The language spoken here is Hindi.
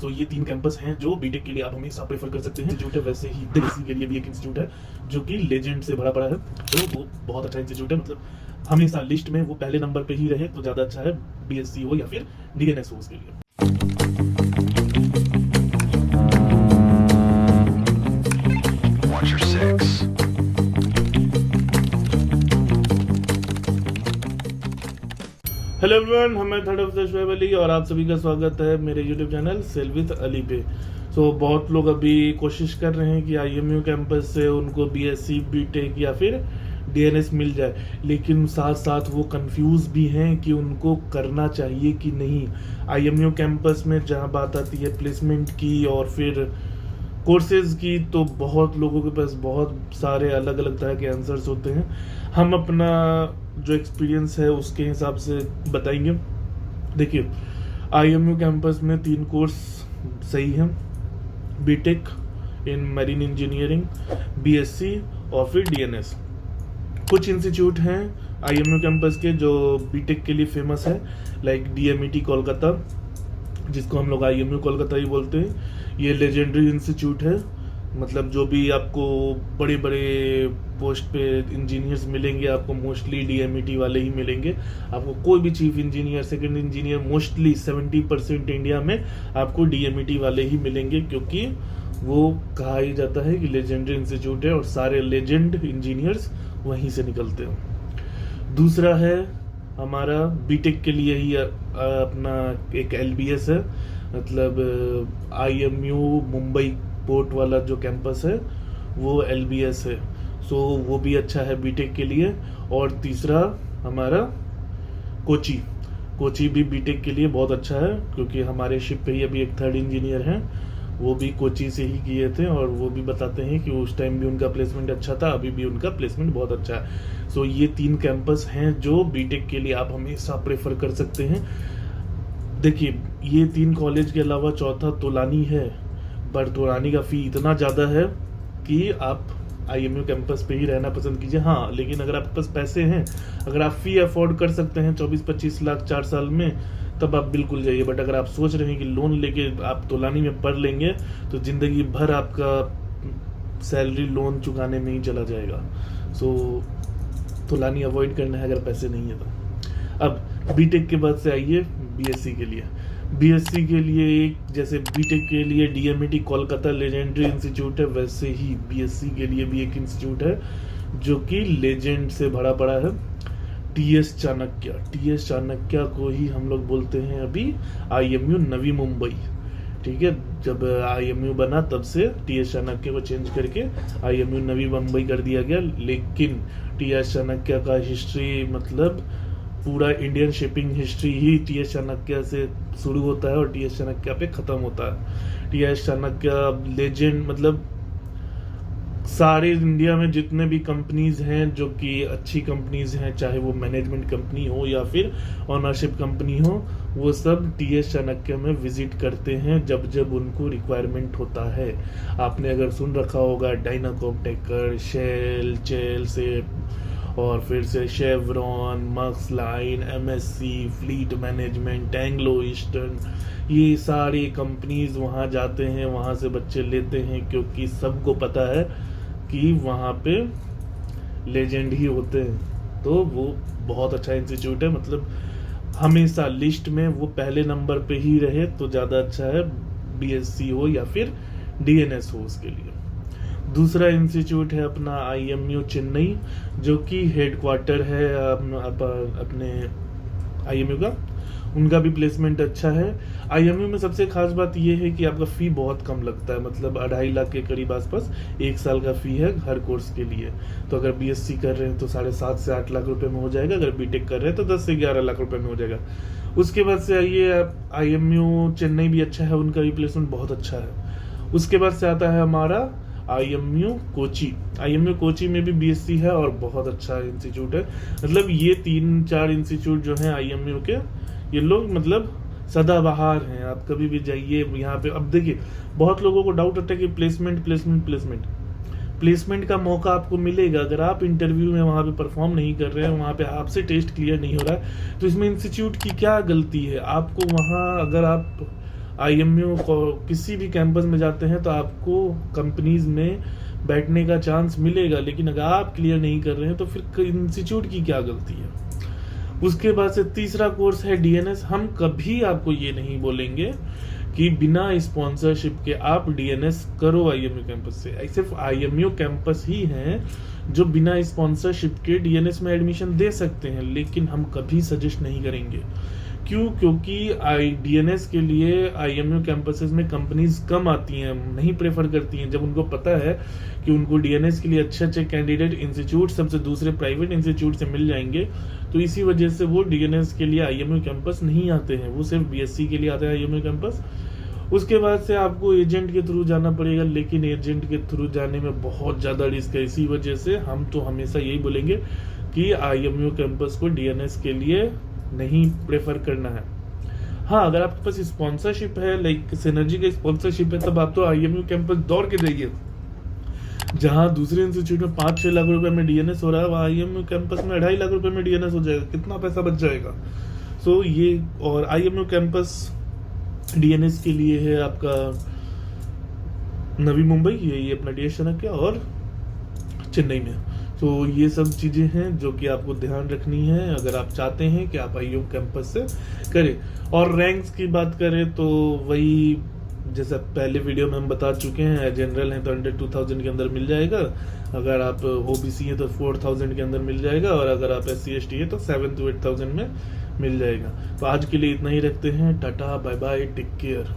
तो ये 3 कैंपस हैं जो बीटेक के लिए आप हमेशा प्रेफर कर सकते हैं। इंस्टीट्यूट है, वैसे ही बीएससी के लिए भी एक इंस्टीट्यूट है जो कि लेजेंड से भरा पड़ा है, तो वो बहुत अच्छा इंस्टीट्यूट है। मतलब हमेशा लिस्ट में वो पहले नंबर पे ही रहे तो ज़्यादा अच्छा है, बीएससी हो या फिर डीएनएस हो उसके लिए। Watch your six. Hello everyone, मैं थर्ड ऑफ शोएब अली और आप सभी का स्वागत है मेरे यूट्यूब चैनल सेल विद अली पे। सो बहुत लोग अभी कोशिश कर रहे हैं कि आईएमयू कैंपस से उनको बीएससी बीटेक या फिर डीएनएस मिल जाए, लेकिन साथ साथ वो कंफ्यूज भी हैं कि उनको करना चाहिए कि नहीं। आईएमयू कैंपस में जहाँ बात आती है प्लेसमेंट की और फिर कोर्सेज की, तो बहुत लोगों के पास बहुत सारे अलग अलग तरह के आंसर्स होते हैं। हम अपना जो एक्सपीरियंस है उसके हिसाब से बताएंगे। देखिए, आईएमयू कैंपस में 3 कोर्स सही हैं, बीटेक इन मैरीन इंजीनियरिंग, बीएससी और फिर डीएनएस। कुछ इंस्टीट्यूट हैं आईएमयू कैंपस के जो बीटेक के लिए फेमस है, लाइक डीएमईटी कोलकाता, जिसको हम लोग आईएमयू कोलकाता ही बोलते हैं। ये लेजेंडरी इंस्टीट्यूट है, मतलब जो भी आपको बड़े बड़े पोस्ट पे इंजीनियर्स मिलेंगे आपको मोस्टली डीएमईटी वाले ही मिलेंगे। आपको कोई भी chief engineer, second engineer, mostly 70% India में आपको डीएमईटी वाले ही मिलेंगे, क्योंकि वो कहा ही जाता है कि लेजेंडरी इंस्टीट्यूट है और सारे लेजेंड इंजीनियर्स वहीं से निकलते हैं। दूसरा है हमारा बीटेक के लिए ही अपना एक एलबीएस है, मतलब आईएमयू मुंबई पोर्ट वाला जो कैंपस है वो एलबीएस है। सो वो भी अच्छा है बीटेक के लिए। और तीसरा हमारा कोची भी बीटेक के लिए बहुत अच्छा है, क्योंकि हमारे शिप पे ही अभी एक थर्ड इंजीनियर हैं, वो भी कोची से ही किए थे और वो भी बताते हैं कि उस टाइम भी उनका प्लेसमेंट अच्छा था, अभी भी उनका प्लेसमेंट बहुत अच्छा है। सो ये 3 कैंपस हैं जो बीटेक के लिए आप हमेशा प्रेफर कर सकते हैं। देखिए, ये 3 कॉलेज के अलावा चौथा तोलानी है, पर तोलानी का फ़ी इतना ज़्यादा है कि आप आईएमयू कैंपस पे ही रहना पसंद कीजिए। हाँ, लेकिन अगर आपके पास पैसे हैं, अगर आप फ़ी अफोर्ड कर सकते हैं 24-25 लाख 4 साल में, तब आप बिल्कुल जाइए। बट अगर आप सोच रहे हैं कि लोन लेके आप तोलानी में पढ़ लेंगे तो ज़िंदगी भर आपका सैलरी लोन चुकाने में ही चला जाएगा। सो तोलानी अवॉइड करना है अगर पैसे नहीं है तो। अब बीटेक के बाद से आइए बीएससी के लिए। बीएससी के लिए एक, जैसे बीटेक के लिए डीएमईटी कोलकाता लेजेंडरी इंस्टीट्यूट है, वैसे ही बीएससी के लिए भी एक इंस्टीट्यूट है जो कि लेजेंड से भरा पड़ा है, टीएस चाणक्य को ही हम लोग बोलते हैं अभी आईएमयू नवी मुंबई। ठीक है, जब आईएमयू बना तब से टीएस चाणक्य को चेंज करके आईएमयू नवी मुंबई कर दिया गया। लेकिन टीएस चाणक्य का हिस्ट्री, मतलब पूरा इंडियन शिपिंग हिस्ट्री ही टीएस चाणक्य से शुरू होता है और टीएस चाणक्य पे खत्म होता है। टीएस चाणक्य लेजेंड, मतलब सारे इंडिया में जितने भी कंपनीज हैं जो कि अच्छी कंपनीज हैं, चाहे वो मैनेजमेंट कंपनी हो या फिर ऑनरशिप कंपनी हो, वो सब टीएस चाणक्य में विजिट करते हैं जब जब उनको रिक्वायरमेंट होता है। आपने अगर सुन रखा होगा डायनाकॉम टेकर, शेल, चेल्सेप और फिर से Chevron, Maersk Line, MSC, Fleet Management, Anglo Eastern, ये सारी कंपनीज वहाँ जाते हैं, वहाँ से बच्चे लेते हैं, क्योंकि सबको पता है कि वहाँ पे लेजेंड ही होते हैं। तो वो बहुत अच्छा इंस्टीट्यूट है, मतलब हमेशा लिस्ट में वो पहले नंबर पे ही रहे तो ज़्यादा अच्छा है, बीएससी हो या फिर डीएनएस हो उसके लिए। दूसरा इंस्टीट्यूट है अपना आईएमयू चेन्नई, जो कि हेडक्वार्टर है अपने आईएमयू का। उनका भी प्लेसमेंट अच्छा है। आईएमयू में सबसे खास बात यह है कि आपका फ़ी बहुत कम लगता है, मतलब 2.5 लाख के करीब आसपास 1 साल का फ़ी है हर कोर्स के लिए। तो अगर बीएससी कर रहे हैं तो 7.5 से 8 लाख रुपए में हो जाएगा, अगर बीटेक कर रहे हैं तो 10 से 11 लाख रुपए में हो जाएगा। उसके बाद से आइए, आईएमयू चेन्नई भी अच्छा है, उनका भी प्लेसमेंट बहुत अच्छा है। उसके बाद से आता है हमारा आईएमयू कोची में भी बीएससी है और बहुत अच्छा इंस्टीट्यूट है। मतलब ये 3-4 इंस्टीट्यूट जो हैं आईएमयू के, ये लोग मतलब सदाबहार हैं, आप कभी भी जाइए यहाँ पे। अब देखिए, बहुत लोगों को डाउट होता है कि प्लेसमेंट का मौका आपको मिलेगा अगर आप इंटरव्यू में वहाँ पे परफॉर्म नहीं कर रहे हैं, वहाँ पे आपसे टेस्ट क्लियर नहीं हो रहा है, तो इसमें इंस्टीट्यूट की क्या गलती है? आपको वहाँ अगर आप आईएमयू किसी भी कैंपस में जाते हैं तो आपको कंपनीज में बैठने का चांस मिलेगा, लेकिन अगर आप क्लियर नहीं कर रहे हैं तो फिर इंस्टीट्यूट की क्या गलती है। उसके बाद से तीसरा कोर्स है डीएनएस। हम कभी आपको ये नहीं बोलेंगे कि बिना स्पॉन्सरशिप के आप डीएनएस करो आईएमयू कैंपस से। सिर्फ आईएमयू कैंपस ही हैं जो बिना स्पॉन्सरशिप के डीएनएस में एडमिशन दे सकते हैं, लेकिन हम कभी सजेस्ट नहीं करेंगे। क्यों? क्योंकि डीएनएस के लिए आईएमयू कैंपसेस में कंपनीज कम आती हैं, नहीं प्रेफर करती हैं। जब उनको पता है कि उनको डीएनएस के लिए अच्छे अच्छे कैंडिडेट इंस्टीट्यूट सबसे दूसरे प्राइवेट इंस्टीट्यूट से मिल जाएंगे, तो इसी वजह से वो डीएनएस के लिए आईएमयू कैंपस नहीं आते हैं, वो सिर्फ बीएससी के लिए आते हैं आईएमयू कैंपस। उसके बाद से आपको एजेंट के थ्रू जाना पड़ेगा, लेकिन एजेंट के थ्रू जाने में बहुत ज़्यादा रिस्क है। इसी वजह से हम तो हमेशा यही बोलेंगे कि आईएमयू कैंपस को डीएनएस के लिए नहीं प्रेफर करना है। हाँ, अगर आपके पास स्पॉन्सरशिप है, लाइक सिनर्जी का स्पॉन्सरशिप है, तब आप तो आईएमयू कैंपस दौड़ के जाइए। जहाँ दूसरे इंस्टीट्यूट में 5-6 लाख रुपए में डीएनएस हो रहा है, वहाँ आईएमयू कैंपस में 2.5 लाख रुपए में डीएनएस हो जाएगा। कितना पैसा बच जाएगा। सो ये, और आईएमयू कैंपस डीएनएस के लिए है आपका नवी मुंबई, ये अपना डीएस चाणक्य, और चेन्नई में। तो ये सब चीज़ें हैं जो कि आपको ध्यान रखनी है अगर आप चाहते हैं कि आप आईएमयू कैंपस से करें। और रैंक्स की बात करें तो वही जैसा पहले वीडियो में हम बता चुके हैं, जनरल है तो अंडर 2000 के अंदर मिल जाएगा, अगर आप ओबीसी है तो 4000 के अंदर मिल जाएगा, और अगर आप SC/ST है तो 7 to 8000 में मिल जाएगा। तो आज के लिए इतना ही रखते हैं। Tata, bye bye, take care.